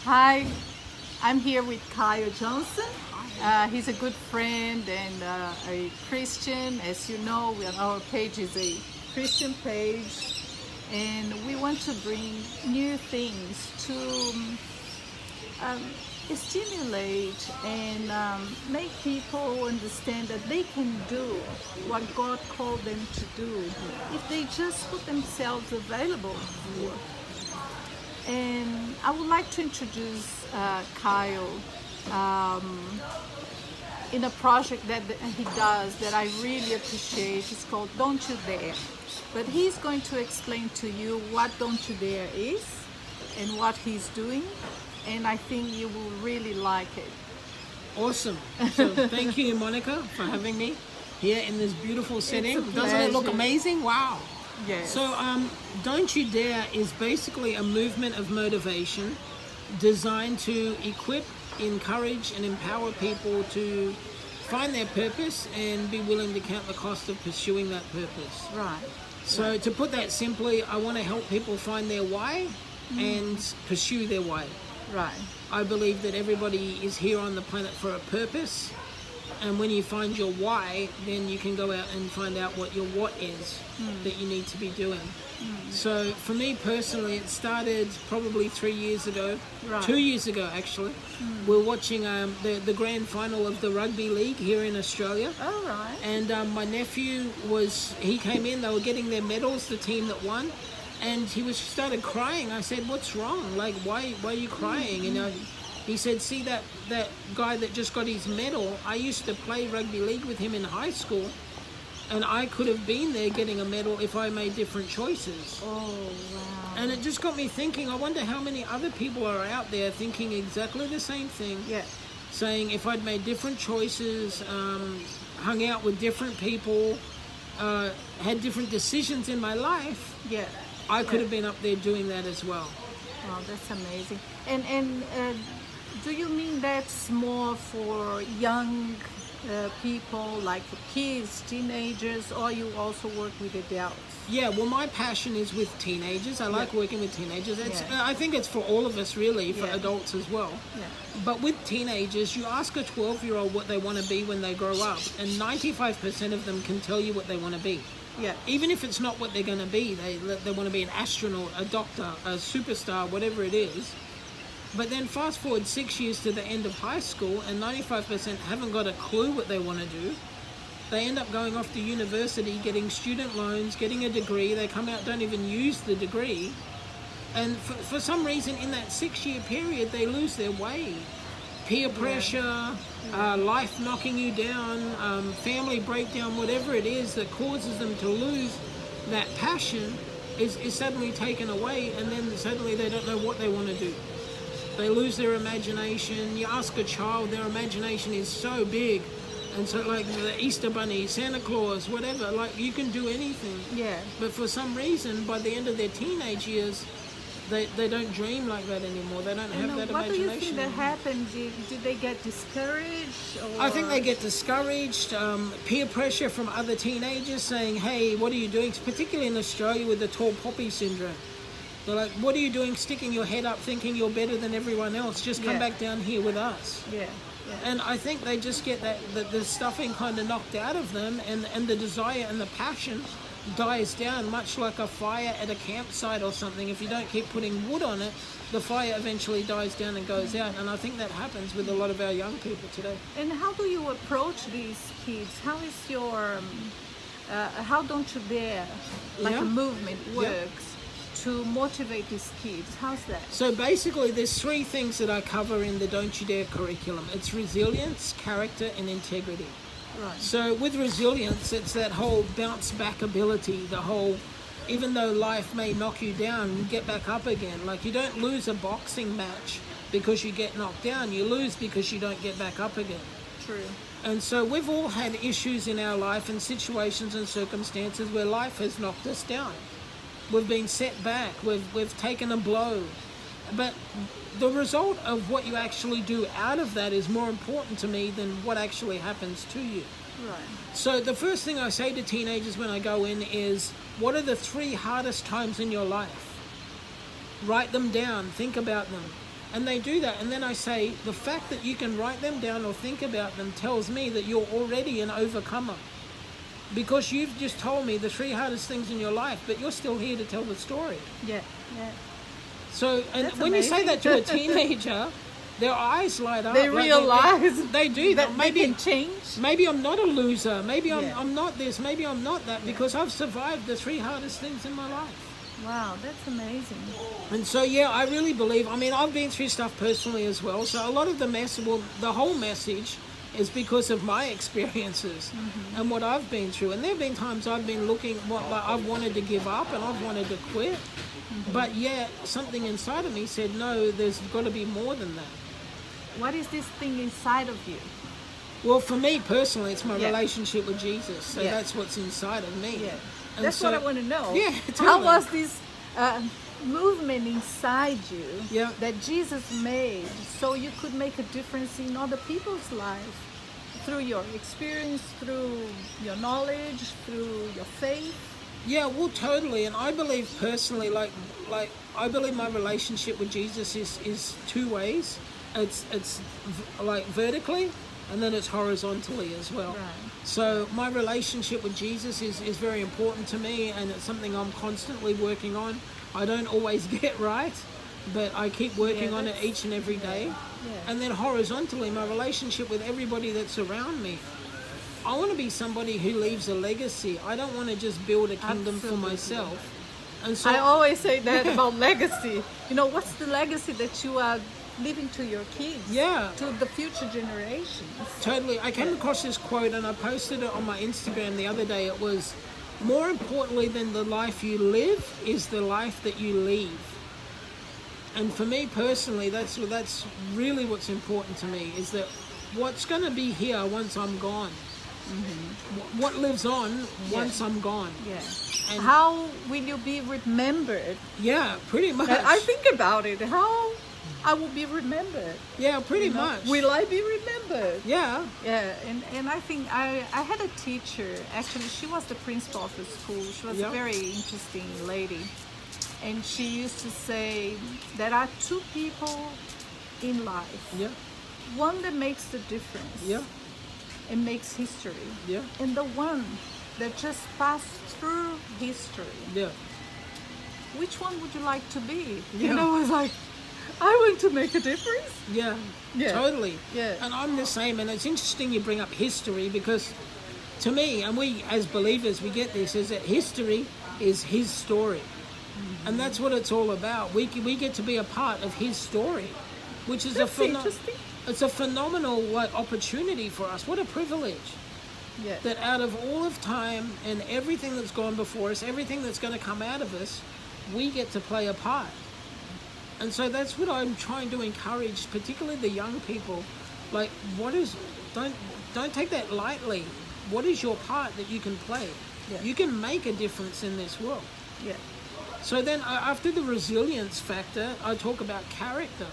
Hi, I'm here with Kyle Johnson. He's a good friend and a Christian. As you know, our page is a Christian page, and we want to bring new things to stimulate and make people understand that they can do what God called them to do if they just put themselves available for. And I would like to introduce Kyle in a project that he does that I really appreciate. It's called Don't You Dare. But he's going to explain to you what Don't You Dare is and what he's doing. And I think you will really like it. Awesome. So thank you, Monica, for having me here in this beautiful setting. It's a Doesn't it look pleasure. amazing? Wow. Yes. So Don't You Dare is basically a movement of motivation designed to equip, encourage, and empower people to find their purpose and be willing to count the cost of pursuing that purpose. Right. So to put that simply, I want to help people find their why and pursue their why. Right. I believe that everybody is here on the planet for a purpose, and when you find your why, then you can go out and find out what your what is that you need to be doing. So for me personally, it started probably 3 years ago, Right. 2 years ago actually. We're watching the grand final of the rugby league here in Australia. All right. And my nephew he came in, they were getting their medals, the team that won. And he started crying. I said, "What's wrong? Like, why are you crying?" He said, "See that guy that just got his medal? I used to play rugby league with him in high school, and I could have been there getting a medal if I made different choices." Oh, wow. And it just got me thinking. I wonder how many other people are out there thinking exactly the same thing. Yeah. Saying, if I'd made different choices, hung out with different people, had different decisions in my life, Yeah. I could have been up there doing that as well. Wow, that's amazing. And do you mean that's more for young people, like for kids, teenagers, or you also work with adults? Yeah, well, my passion is with teenagers. I like working with teenagers. Yeah. I think it's for all of us, really, for Yeah. adults as well. Yeah. But with teenagers, you ask a 12-year-old what they want to be when they grow up, and 95% of them can tell you what they want to be. Yeah. Even if it's not what they're going to be, they want to be an astronaut, a doctor, a superstar, whatever it is. But then fast forward 6 years to the end of high school, and 95% haven't got a clue what they want to do. They end up going off to university, getting student loans, getting a degree. They come out, don't even use the degree. And for some reason, in that 6-year period, they lose their way. Peer pressure, life knocking you down, family breakdown, whatever it is that causes them to lose that passion is suddenly taken away, and then suddenly they don't know what they want to do. They lose their imagination. You ask a child, their imagination is so big. And so like the Easter Bunny, Santa Claus, whatever, like you can do anything. Yeah. But for some reason, by the end of their teenage years, they don't dream like that anymore. They don't have that What do you imagination. think that happened? Did they get discouraged? Or? I think they get discouraged, peer pressure from other teenagers saying, "Hey, what are you doing?" Particularly in Australia with the tall poppy syndrome. They're like, "What are you doing sticking your head up thinking you're better than everyone else? Just come back down here with us." Yeah. Yeah. And I think they just get the stuffing kind of knocked out of them, and the desire and the passion dies down, much like a fire at a campsite or something. If you don't keep putting wood on it, the fire eventually dies down and goes out. And I think that happens with a lot of our young people today. And how do you approach these kids? How is your, how Don't You Dare, like a movement, works to motivate these kids? How's that? So basically, there's 3 things that I cover in the Don't You Dare curriculum. It's resilience, character, and integrity. Right. So with resilience, it's that whole bounce back ability, the whole, even though life may knock you down, you get back up again. Like you don't lose a boxing match because you get knocked down. You lose because you don't get back up again. True. And so we've all had issues in our life and situations and circumstances where life has knocked us down. We've been set back. We've taken a blow. But the result of what you actually do out of that is more important to me than what actually happens to you. Right. So the first thing I say to teenagers when I go in is, what are the 3 hardest times in your life? Write them down, think about them. And they do that. And then I say, the fact that you can write them down or think about them tells me that you're already an overcomer. Because you've just told me the 3 hardest things in your life, but you're still here to tell the story. Yeah, yeah. So, and That's when amazing. you say that to a teenager, their eyes light up. They realize they do. that Maybe they can change. Maybe I'm not a loser. Maybe Yeah. I'm not this. Maybe I'm not that, because I've survived the 3 hardest things in my life. Wow, that's amazing. And so, yeah, I really believe, I mean, I've been through stuff personally as well. So a lot of the whole message is because of my experiences and what I've been through. And there have been times I've been looking, I've wanted to give up and I've wanted to quit. But yet something inside of me said, no, there's got to be more than that. What is this thing inside of you? Well, for me personally, it's my Yeah. relationship with Jesus. So Yeah. that's what's inside of me. Yeah. And That's so- what I want to know. Yeah, How totally. was this movement inside you Yeah. that Jesus made so you could make a difference in other people's lives through your experience, through your knowledge, through your faith? Yeah, well, totally. And I believe personally, like I believe my relationship with Jesus is 2 ways. It's like vertically, and then it's horizontally as well. Right. So my relationship with Jesus is very important to me, and it's something I'm constantly working on. I don't always get right, but I keep working on it that's- each and every day. Yeah. And then horizontally, my relationship with everybody that's around me. I want to be somebody who leaves a legacy. I don't want to just build a kingdom for Absolutely. myself. And so I always say that about legacy. You know, what's the legacy that you are leaving to your kids? Yeah. To the future generations. Totally. I came across this quote and I posted it on my Instagram the other day. It was, more importantly than the life you live is the life that you leave. And for me personally, that's really what's important to me, is that what's going to be here once I'm gone. What lives on once I'm gone. Yeah. And- How will you be remembered? Yeah, pretty much. I think about it. How I will be remembered. Yeah, pretty You know? much. Will I be remembered? Yeah. Yeah, and I think I had a teacher, actually she was the principal of the school. She was Yeah. a very interesting lady. And she used to say there are 2 people in life. Yeah. One that makes the difference Yeah. and makes history. Yeah. And the one that just passed through history. Yeah. Which one would you like to be? Yeah. And I was like, I want to make a difference. Yeah. Yeah. Totally. Yeah. And I'm the same. And it's interesting you bring up history, because to me, and we as believers, we get this, is that history is his story. And that's what it's all about. We get to be a part of his story, which is That's interesting. it's a phenomenal opportunity for us. What a privilege. Yeah. That out of all of time and everything that's gone before us, everything that's going to come out of us, we get to play a part. And so that's what I'm trying to encourage, particularly the young people. Like, don't take that lightly. What is your part that you can play? Yeah. You can make a difference in this world. Yeah. So then after the resilience factor, I talk about character.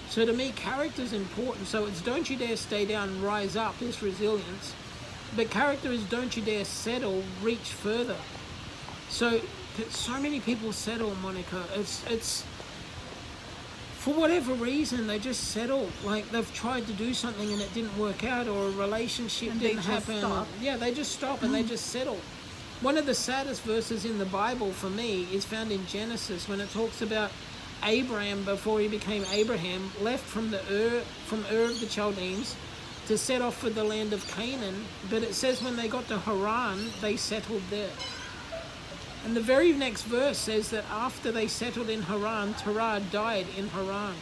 So to me, character is important. So it's don't you dare stay down, rise up, is resilience. But character is don't you dare settle, reach further. So many people settle, Monica. It's for whatever reason, they just settle. Like they've tried to do something and it didn't work out, or a relationship And they didn't just happen. stop. Yeah, they just stop and they just settle. One of the saddest verses in the Bible for me is found in Genesis, when it talks about Abraham, before he became Abraham, left from Ur of the Chaldeans to set off for the land of Canaan. But it says when they got to Haran, they settled there. And the very next verse says that after they settled in Haran, Terah died in Haran.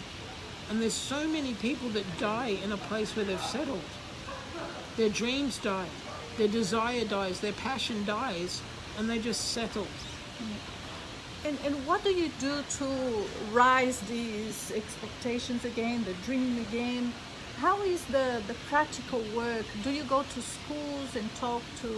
And there's so many people that die in a place where they've settled. Their dreams die, their desire dies, their passion dies, and they just settled. And what do you do to rise these expectations again, the dream again? How is the practical work? Do you go to schools and talk to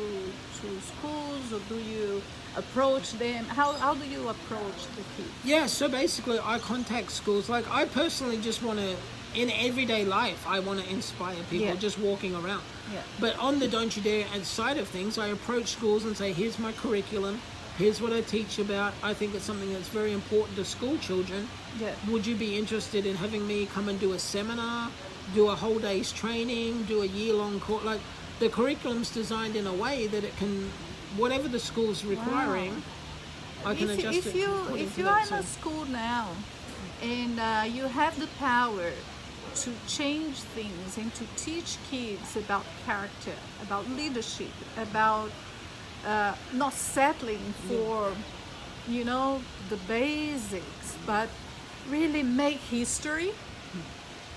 schools, or do you approach them? How do you approach the kids? Yeah, so basically I contact schools. Like I personally just want to, in everyday life, I want to inspire people just walking around. Yeah. But on the Don't You Dare side of things, I approach schools and say, here's my curriculum. Here's what I teach about. I think it's something that's very important to school children. Yeah. Would you be interested in having me come and do a seminar, do a whole day's training, do a year-long course? Like, the curriculum's designed in a way that it can, whatever the school's requiring, I can adjust it. If you are in a school now and you have the power to change things and to teach kids about character, about leadership, about not settling for, the basics, but really make history.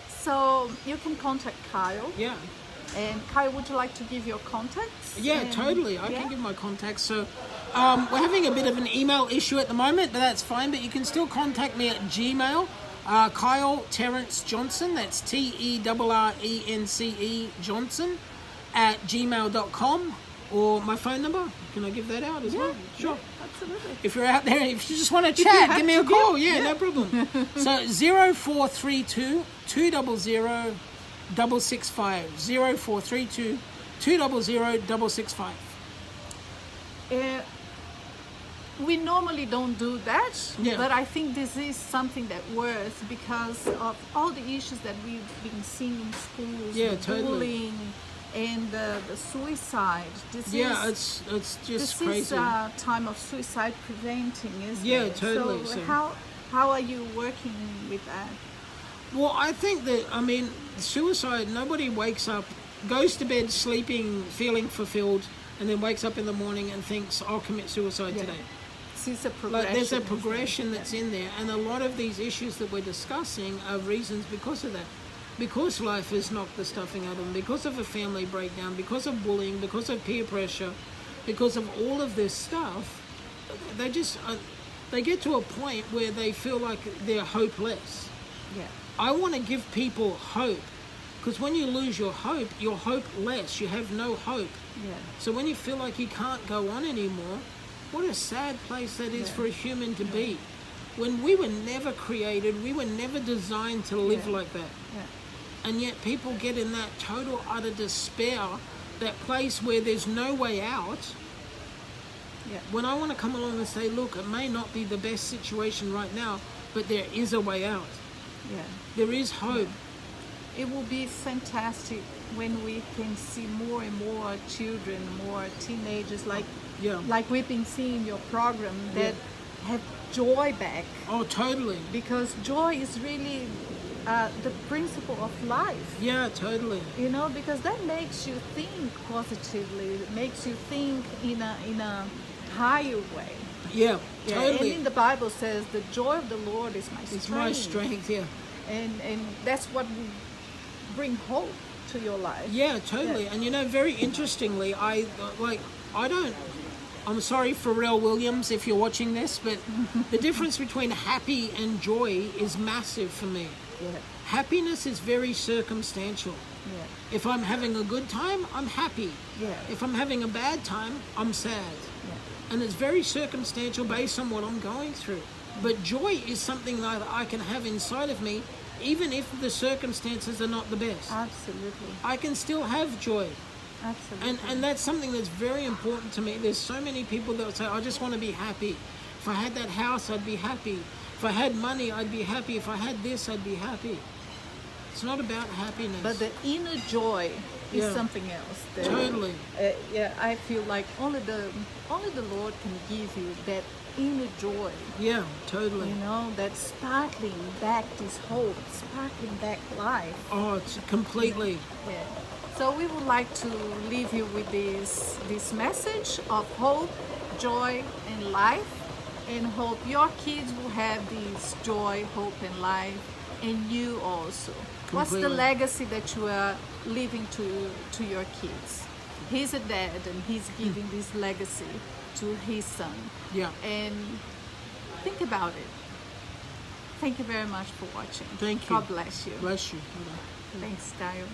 So you can contact Kyle. Yeah. And Kyle, would you like to give your contacts? Yeah, totally. I can give my contacts. So we're having a bit of an email issue at the moment, but that's fine. But you can still contact me at Gmail. Kyle Terrence Johnson, that's TERRENCE Johnson at gmail.com. Or my phone number, can I give that out as well? Sure. Yeah, absolutely. If you're out there, if you just want to chat, give me a call. Yeah, no problem. So 0432 200 665. 0432 200 665. We normally don't do that, Yeah. but I think this is something that works because of all the issues that we've been seeing in schools, Yeah, the totally. bullying and the suicide. It's just this crazy. is a time of suicide preventing, isn't Yeah, it? totally. So So- how are you working with that? Well, I think that, suicide, nobody wakes up, goes to bed sleeping, feeling fulfilled, and then wakes up in the morning and thinks, I'll commit suicide today. It's a progression. Like, there's a progression that's in there, and a lot of these issues that we're discussing are reasons because of that. Because life has knocked the stuffing out of them, because of a family breakdown, because of bullying, because of peer pressure, because of all of this stuff, they just, they get to a point where they feel like they're hopeless. Yeah. I want to give people hope, because when you lose your hope, you're hopeless. You have no hope. Yeah. So when you feel like you can't go on anymore, what a sad place that is for a human to be. When we were never created, we were never designed to live like that. Yeah. And yet people get in that total utter despair, that place where there's no way out. Yeah. When I want to come along and say, look, it may not be the best situation right now, but there is a way out. Yeah. There is hope. It will be fantastic when we can see more and more children, more teenagers, like we've been seeing in your program, that have joy back. Oh, totally. Because joy is really the principle of life. Yeah, totally. Because that makes you think positively. It makes you think in a higher way. Yeah, totally. And in the Bible says, the joy of the Lord is my strength. It's my strength, yeah. And that's what will bring hope to your life. Yeah, totally. Yeah. And very interestingly, I'm sorry, Pharrell Williams, if you're watching this, but the difference between happy and joy is massive for me. Yeah. Happiness is very circumstantial. Yeah. If I'm having a good time, I'm happy. Yeah. If I'm having a bad time, I'm sad. Yeah. And it's very circumstantial based on what I'm going through. But joy is something that I can have inside of me, even if the circumstances are not the best. Absolutely. I can still have joy. Absolutely. And that's something that's very important to me. There's so many people that say, I just want to be happy. If I had that house, I'd be happy. If I had money, I'd be happy. If I had this, I'd be happy. It's not about happiness. But the inner joy is something else. Totally. I feel like only the Lord can give you that inner joy. Yeah, totally. That sparkling back this hope, sparkling back life. Oh, it's completely. Yeah. So we would like to leave you with this message of hope, joy, and life, and hope your kids will have this joy, hope, and life, and you also. What's the legacy that you are leaving to your kids? He's a dad, and he's giving this legacy to his son. Yeah. And think about it. Thank you very much for watching. Thank you. God bless you. Bless you. Thanks, Kyle.